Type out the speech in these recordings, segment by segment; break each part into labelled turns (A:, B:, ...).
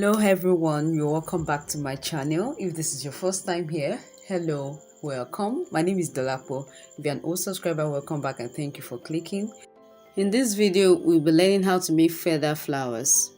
A: Hello everyone, you're welcome back to my channel. If this is your first time here, hello, welcome. My name is Dolapo. If you're an old subscriber, welcome back and thank you for clicking. In this video, we'll be learning how to make feather flowers.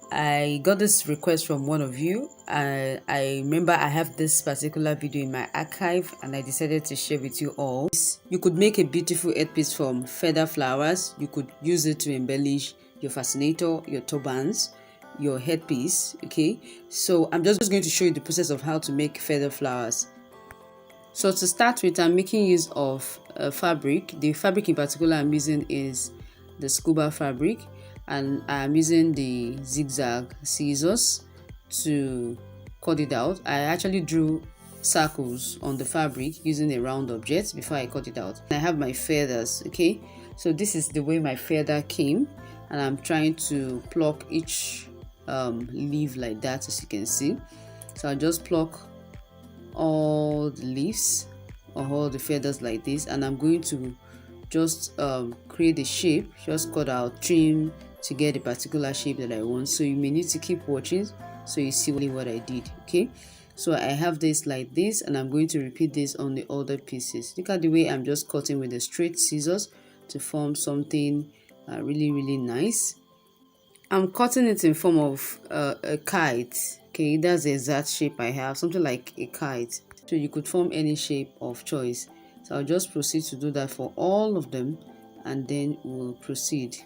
A: I got this request from one of you. I remember I have this particular video in my archive and I decided to share with you all. You could make a beautiful headpiece from feather flowers. You could use it to embellish your fascinator, your turbans, your headpiece. Okay, so I'm just going to show you the process of how to make feather flowers. So to start with, I'm making use of fabric. The fabric in particular I'm using is the scuba fabric, and I'm using the zigzag scissors to cut it out. I actually drew circles on the fabric using a round object before I cut it out. I have my feathers. Okay, so this is the way my feather came, and I'm trying to pluck each leaf like that, as you can see. So I'll just pluck all the leaves or all the feathers like this, and I'm going to just create a shape, just cut out, trim to get a particular shape that I want. So you may need to keep watching so you see what I did. Okay, so I have this like this, and I'm going to repeat this on the other pieces. Look at the way I'm just cutting with the straight scissors to form something really nice. I'm cutting it in form of a kite. Okay, that's the exact shape I have, something like a kite. So you could form any shape of choice. So I'll just proceed to do that for all of them, and then we'll proceed.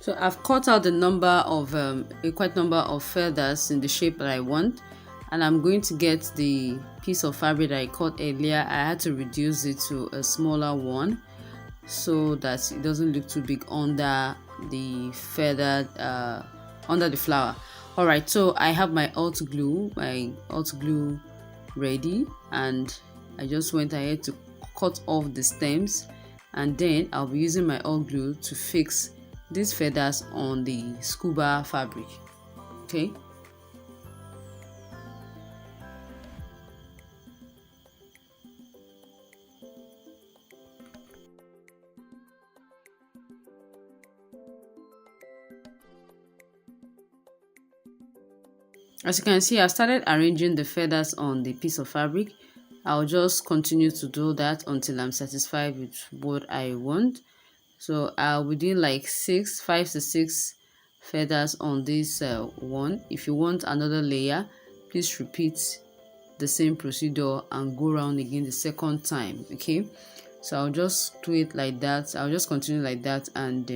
A: So I've cut out the number of a quite number of feathers in the shape that I want, and I'm going to get the piece of fabric that I cut earlier. I had to reduce it to a smaller one so that it doesn't look too big under the feather, under the flower. All right, so I have my hot glue ready, and I just went ahead to cut off the stems, and then I'll be using my hot glue to fix these feathers on the scuba fabric. Okay, as you can see, I started arranging the feathers on the piece of fabric. I'll just continue to do that until I'm satisfied with what I want. So I'll be doing like 5 to 6 feathers on this one. If you want another layer, please repeat the same procedure and go around again the second time. Okay, so I'll just do it like that. I'll just continue like that, and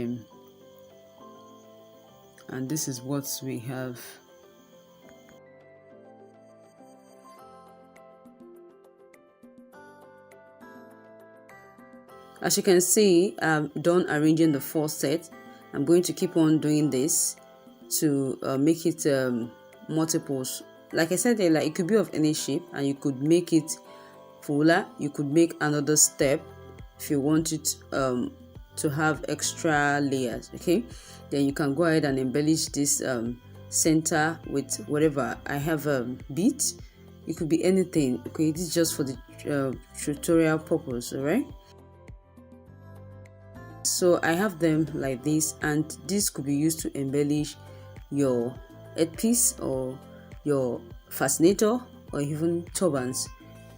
A: this is what we have. As you can see, I'm done arranging the first set. I'm going to keep on doing this to make it multiples. Like I said earlier, it could be of any shape, and you could make it fuller. You could make another step if you want it to have extra layers. Okay, then you can go ahead and embellish this center with whatever. I have a bead. It could be anything. Okay, this is just for the tutorial purpose. All right. So I have them like this, and this could be used to embellish your headpiece or your fascinator or even turbans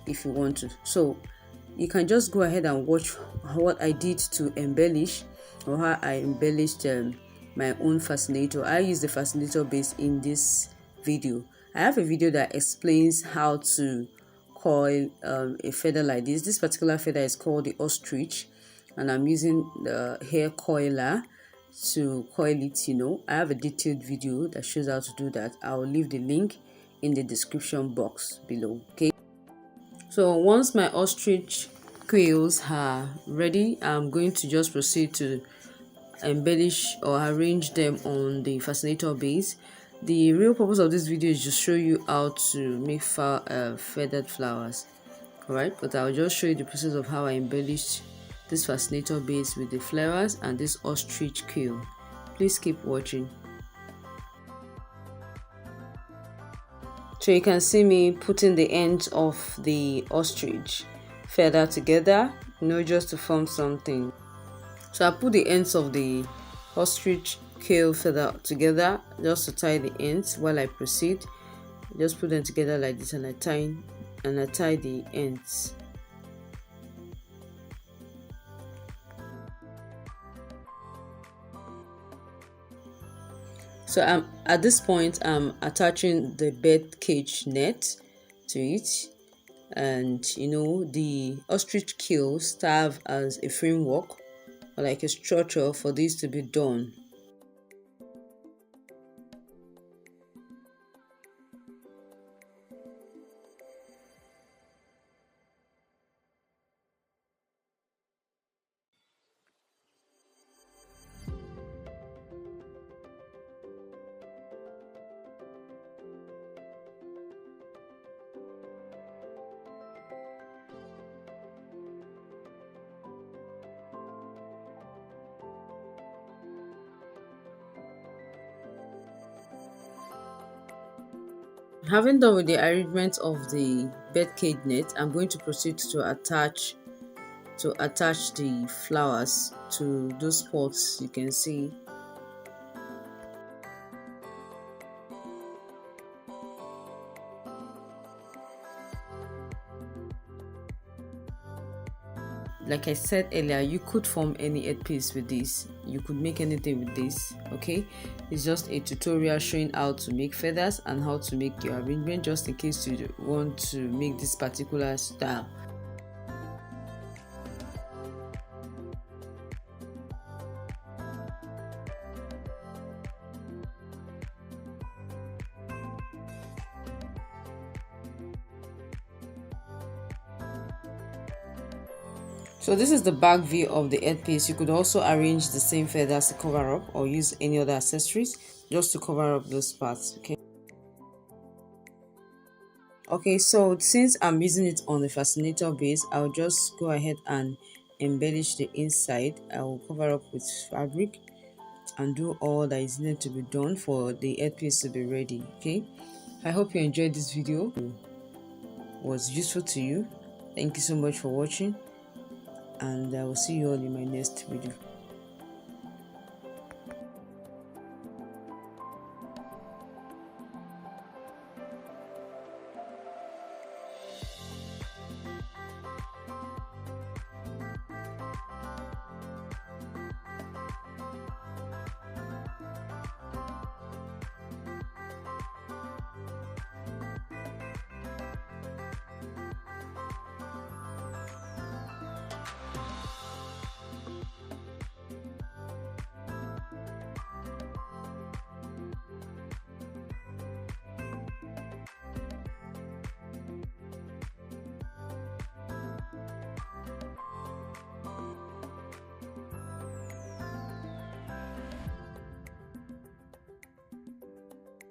A: if you want to. So you can just go ahead and watch what I did to embellish, or how I embellished my own fascinator. I use the fascinator base in this video. I have a video that explains how to coil a feather like this. This particular feather is called the ostrich, and I'm using the hair coiler to coil it. I have a detailed video that shows how to do that. I'll leave the link in the description box below. Okay, so once my ostrich quills are ready, I'm going to just proceed to embellish or arrange them on the fascinator base. The real purpose of this video is to show you how to make feathered flowers. All right, but I'll just show you the process of how I embellished this fascinator base with the flowers and this ostrich quill. Please keep watching. So you can see me putting the ends of the ostrich feather together, just to form something. So I put the ends of the ostrich tail feather together just to tie the ends while I proceed. Just put them together like this, and I tie the ends. So at this point I'm attaching the bird cage net to it, and the ostrich kill serve as a framework or like a structure for this to be done. Having done with the arrangement of the bird cage net, I'm going to proceed to attach the flowers to those spots you can see. Like I said earlier, you could form any headpiece with this. You could make anything with this. Okay, it's just a tutorial showing how to make feathers and how to make your arrangement, just in case you want to make this particular style. So this is the back view of the headpiece. You could also arrange the same feathers to cover up, or use any other accessories just to cover up those parts. Okay, so since I'm using it on the fascinator base, I'll just go ahead and embellish the inside. I will cover up with fabric and do all that is needed to be done for the headpiece to be ready. Okay, I hope you enjoyed this video. It was useful to you. Thank you so much for watching, and I will see you all in my next video.